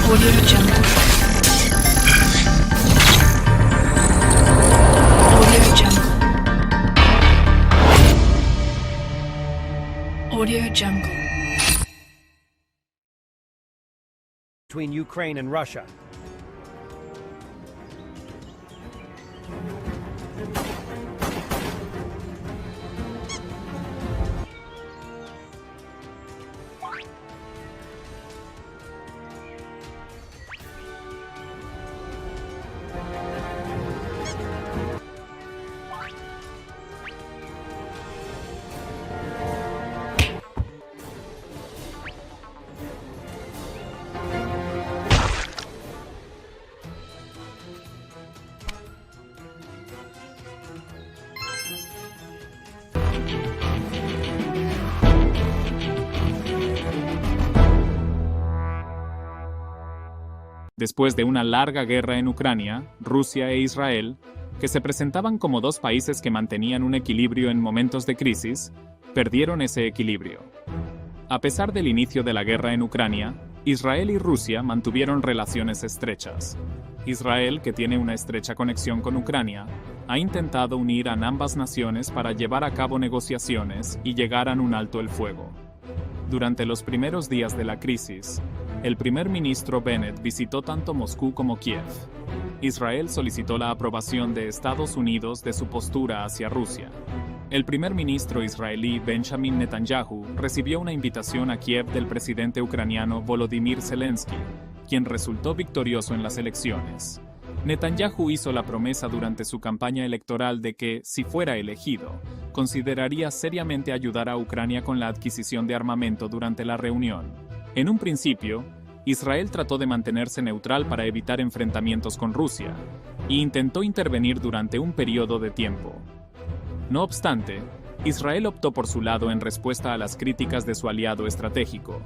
Audio Jungle. Audio Jungle. Audio Jungle. Between Ukraine and Russia. Después de una larga guerra en Ucrania, Rusia e Israel, que se presentaban como dos países que mantenían un equilibrio en momentos de crisis, perdieron ese equilibrio. A pesar del inicio de la guerra en Ucrania, Israel y Rusia mantuvieron relaciones estrechas. Israel, que tiene una estrecha conexión con Ucrania, ha intentado unir a ambas naciones para llevar a cabo negociaciones y llegar a un alto el fuego. Durante los primeros días de la crisis, el primer ministro Bennett visitó tanto Moscú como Kiev. Israel solicitó la aprobación de Estados Unidos de su postura hacia Rusia. El primer ministro israelí Benjamin Netanyahu recibió una invitación a Kiev del presidente ucraniano Volodymyr Zelensky, quien resultó victorioso en las elecciones. Netanyahu hizo la promesa durante su campaña electoral de que, si fuera elegido, consideraría seriamente ayudar a Ucrania con la adquisición de armamento durante la reunión. En un principio, Israel trató de mantenerse neutral para evitar enfrentamientos con Rusia, e intentó intervenir durante un periodo de tiempo. No obstante, Israel optó por su lado en respuesta a las críticas de su aliado estratégico,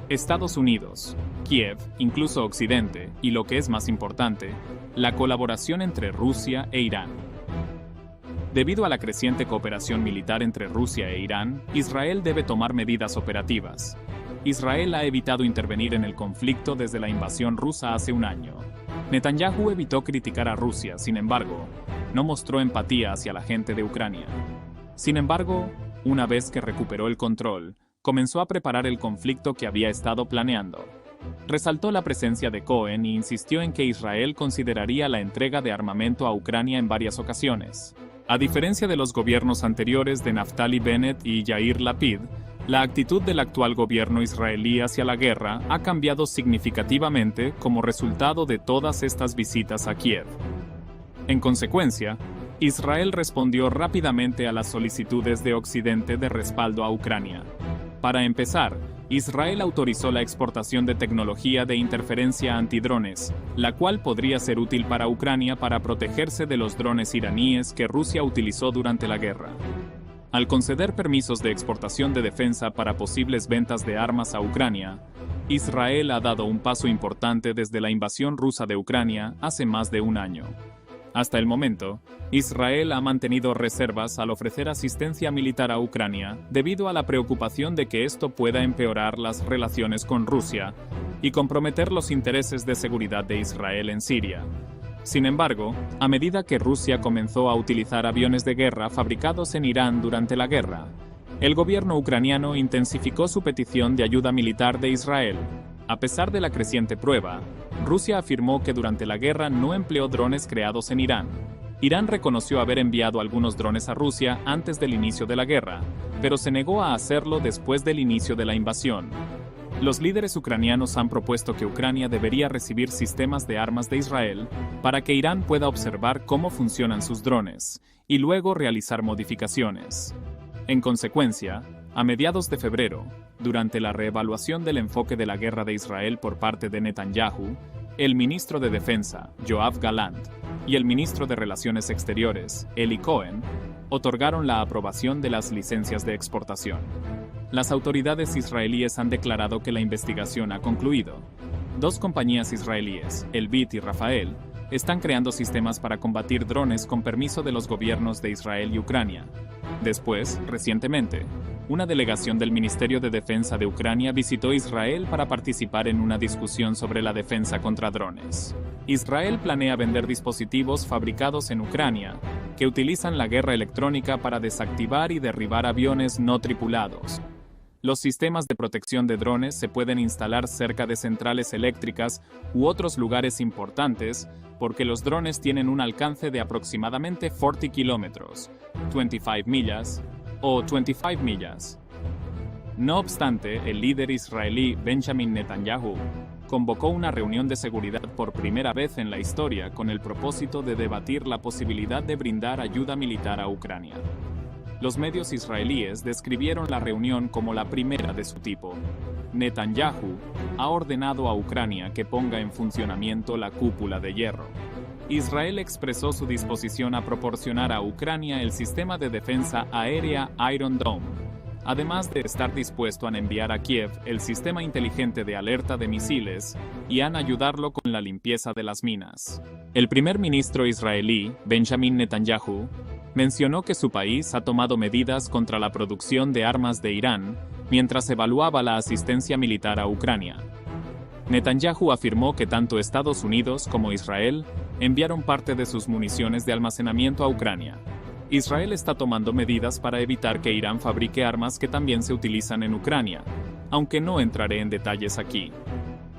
Estados Unidos, Kiev, incluso Occidente, y lo que es más importante, la colaboración entre Rusia e Irán. Debido a la creciente cooperación militar entre Rusia e Irán, Israel debe tomar medidas operativas. Israel ha evitado intervenir en el conflicto desde la invasión rusa hace un año. Netanyahu evitó criticar a Rusia, sin embargo, no mostró empatía hacia la gente de Ucrania. Sin embargo, una vez que recuperó el control, comenzó a preparar el conflicto que había estado planeando. Resaltó la presencia de Cohen y insistió en que Israel consideraría la entrega de armamento a Ucrania en varias ocasiones. A diferencia de los gobiernos anteriores de Naftali Bennett y Yair Lapid, la actitud del actual gobierno israelí hacia la guerra ha cambiado significativamente como resultado de todas estas visitas a Kiev. En consecuencia, Israel respondió rápidamente a las solicitudes de Occidente de respaldo a Ucrania. Para empezar, Israel autorizó la exportación de tecnología de interferencia antidrones, la cual podría ser útil para Ucrania para protegerse de los drones iraníes que Rusia utilizó durante la guerra. Al conceder permisos de exportación de defensa para posibles ventas de armas a Ucrania, Israel ha dado un paso importante desde la invasión rusa de Ucrania hace más de un año. Hasta el momento, Israel ha mantenido reservas al ofrecer asistencia militar a Ucrania debido a la preocupación de que esto pueda empeorar las relaciones con Rusia y comprometer los intereses de seguridad de Israel en Siria. Sin embargo, a medida que Rusia comenzó a utilizar aviones de guerra fabricados en Irán durante la guerra, el gobierno ucraniano intensificó su petición de ayuda militar de Israel. A pesar de la creciente prueba, Rusia afirmó que durante la guerra no empleó drones creados en Irán. Irán reconoció haber enviado algunos drones a Rusia antes del inicio de la guerra, pero se negó a hacerlo después del inicio de la invasión. Los líderes ucranianos han propuesto que Ucrania debería recibir sistemas de armas de Israel para que Irán pueda observar cómo funcionan sus drones y luego realizar modificaciones. En consecuencia, a mediados de febrero, durante la reevaluación del enfoque de la guerra de Israel por parte de Netanyahu, el ministro de Defensa, Yoav Gallant, y el ministro de Relaciones Exteriores, Eli Cohen, otorgaron la aprobación de las licencias de exportación. Las autoridades israelíes han declarado que la investigación ha concluido. Dos compañías israelíes, Elbit y Rafael, están creando sistemas para combatir drones con permiso de los gobiernos de Israel y Ucrania. Después, recientemente, una delegación del Ministerio de Defensa de Ucrania visitó Israel para participar en una discusión sobre la defensa contra drones. Israel planea vender dispositivos fabricados en Ucrania, que utilizan la guerra electrónica para desactivar y derribar aviones no tripulados. Los sistemas de protección de drones se pueden instalar cerca de centrales eléctricas u otros lugares importantes porque los drones tienen un alcance de aproximadamente 40 kilómetros, 25 millas, o 25 millas. No obstante, el líder israelí Benjamin Netanyahu convocó una reunión de seguridad por primera vez en la historia con el propósito de debatir la posibilidad de brindar ayuda militar a Ucrania. Los medios israelíes describieron la reunión como la primera de su tipo. Netanyahu ha ordenado a Ucrania que ponga en funcionamiento la cúpula de hierro. Israel expresó su disposición a proporcionar a Ucrania el sistema de defensa aérea Iron Dome, además de estar dispuesto a enviar a Kiev el sistema inteligente de alerta de misiles y a ayudarlo con la limpieza de las minas. El primer ministro israelí, Benjamin Netanyahu, mencionó que su país ha tomado medidas contra la producción de armas de Irán mientras evaluaba la asistencia militar a Ucrania. Netanyahu afirmó que tanto Estados Unidos como Israel enviaron parte de sus municiones de almacenamiento a Ucrania. Israel está tomando medidas para evitar que Irán fabrique armas que también se utilizan en Ucrania, aunque no entraré en detalles aquí.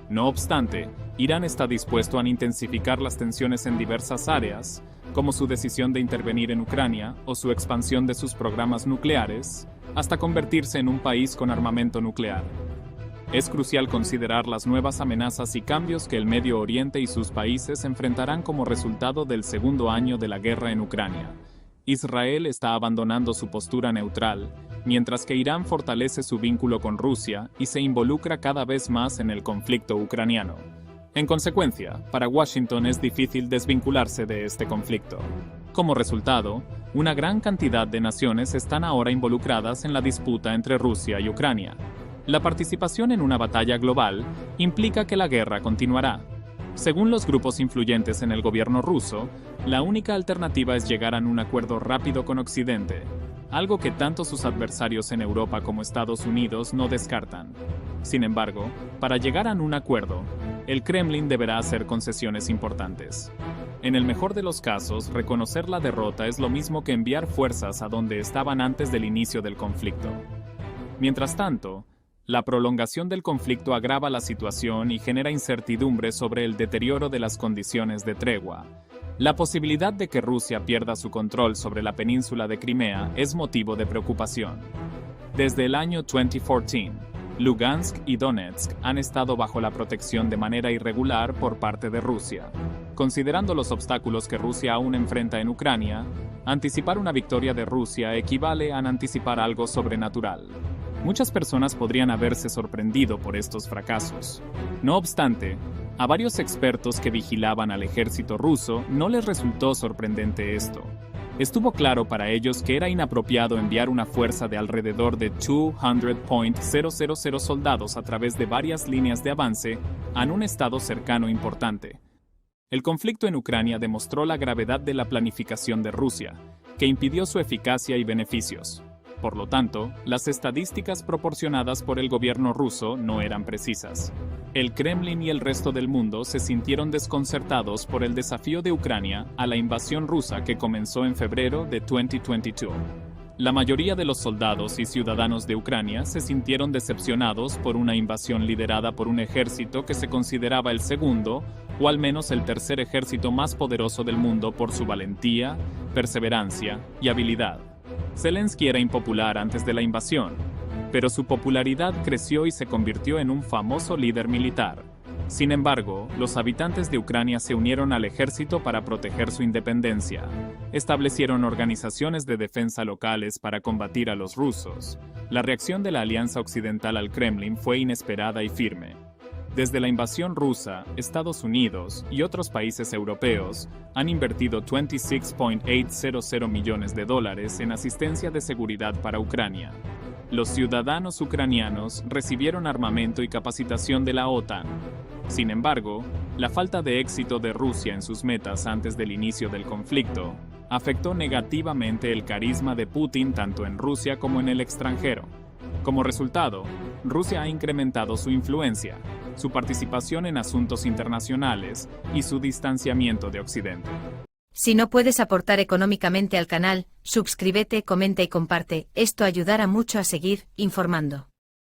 No obstante, Irán está dispuesto a intensificar las tensiones en diversas áreas, como su decisión de intervenir en Ucrania o su expansión de sus programas nucleares, hasta convertirse en un país con armamento nuclear. Es crucial considerar las nuevas amenazas y cambios que el Medio Oriente y sus países enfrentarán como resultado del segundo año de la guerra en Ucrania. Israel está abandonando su postura neutral, mientras que Irán fortalece su vínculo con Rusia y se involucra cada vez más en el conflicto ucraniano. En consecuencia, para Washington es difícil desvincularse de este conflicto. Como resultado, una gran cantidad de naciones están ahora involucradas en la disputa entre Rusia y Ucrania. La participación en una batalla global implica que la guerra continuará. Según los grupos influyentes en el gobierno ruso, la única alternativa es llegar a un acuerdo rápido con Occidente, algo que tanto sus adversarios en Europa como Estados Unidos no descartan. Sin embargo, para llegar a un acuerdo, el Kremlin deberá hacer concesiones importantes. En el mejor de los casos, reconocer la derrota es lo mismo que enviar fuerzas a donde estaban antes del inicio del conflicto. Mientras tanto, la prolongación del conflicto agrava la situación y genera incertidumbre sobre el deterioro de las condiciones de tregua. La posibilidad de que Rusia pierda su control sobre la península de Crimea es motivo de preocupación. Desde el año 2014, Lugansk y Donetsk han estado bajo la protección de manera irregular por parte de Rusia. Considerando los obstáculos que Rusia aún enfrenta en Ucrania, anticipar una victoria de Rusia equivale a anticipar algo sobrenatural. Muchas personas podrían haberse sorprendido por estos fracasos. No obstante, a varios expertos que vigilaban al ejército ruso no les resultó sorprendente esto. Estuvo claro para ellos que era inapropiado enviar una fuerza de alrededor de 200.000 soldados a través de varias líneas de avance a un estado cercano importante. El conflicto en Ucrania demostró la gravedad de la planificación de Rusia, que impidió su eficacia y beneficios. Por lo tanto, las estadísticas proporcionadas por el gobierno ruso no eran precisas. El Kremlin y el resto del mundo se sintieron desconcertados por el desafío de Ucrania a la invasión rusa que comenzó en febrero de 2022. La mayoría de los soldados y ciudadanos de Ucrania se sintieron decepcionados por una invasión liderada por un ejército que se consideraba el segundo, o al menos el tercer ejército más poderoso del mundo por su valentía, perseverancia y habilidad. Zelensky era impopular antes de la invasión, pero su popularidad creció y se convirtió en un famoso líder militar. Sin embargo, los habitantes de Ucrania se unieron al ejército para proteger su independencia. Establecieron organizaciones de defensa locales para combatir a los rusos. La reacción de la Alianza Occidental al Kremlin fue inesperada y firme. Desde la invasión rusa, Estados Unidos y otros países europeos han invertido $26.800 millones en asistencia de seguridad para Ucrania. Los ciudadanos ucranianos recibieron armamento y capacitación de la OTAN. Sin embargo, la falta de éxito de Rusia en sus metas antes del inicio del conflicto afectó negativamente el carisma de Putin tanto en Rusia como en el extranjero. Como resultado, Rusia ha incrementado su influencia, su participación en asuntos internacionales y su distanciamiento de Occidente. Si no puedes aportar económicamente al canal, suscríbete, comenta y comparte, esto ayudará mucho a seguir informando.